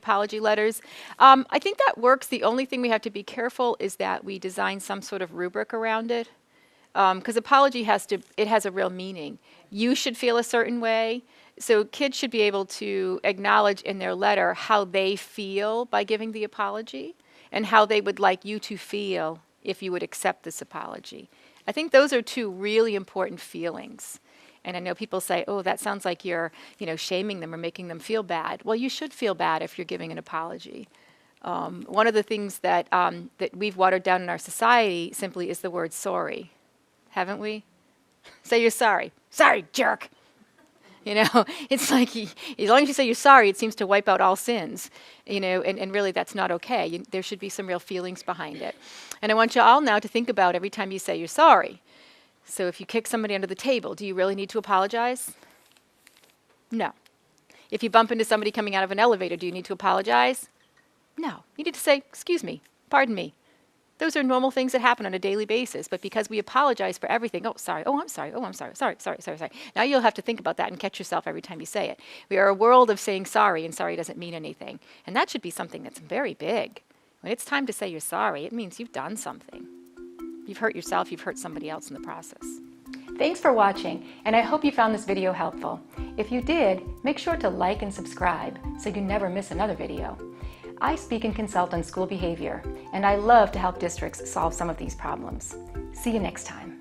apology letters. I think that works. The only thing we have to be careful is that we design some sort of rubric around it. Because apology has a real meaning. You should feel a certain way. So kids should be able to acknowledge in their letter how they feel by giving the apology and how they would like you to feel if you would accept this apology. I think those are two really important feelings. And I know people say, oh, that sounds like you're, shaming them or making them feel bad. Well, you should feel bad if you're giving an apology. One of the things that we've watered down in our society simply is the word sorry. Haven't we? Say you're sorry. Sorry, jerk. It's like as long as you say you're sorry, it seems to wipe out all sins. And really that's not okay. There should be some real feelings behind it. And I want you all now to think about every time you say you're sorry. So if you kick somebody under the table, do you really need to apologize? No. If you bump into somebody coming out of an elevator, do you need to apologize? No. You need to say, excuse me, pardon me. Those are normal things that happen on a daily basis, but because we apologize for everything, oh, sorry, oh, I'm sorry, oh, I'm sorry, sorry. Now you'll have to think about that and catch yourself every time you say it. We are a world of saying sorry, and sorry doesn't mean anything. And that should be something that's very big. When it's time to say you're sorry, it means you've done something. You've hurt yourself, you've hurt somebody else in the process. Thanks for watching, and I hope you found this video helpful. If you did, make sure to like and subscribe so you never miss another video. I speak and consult on school behavior, and I love to help districts solve some of these problems. See you next time.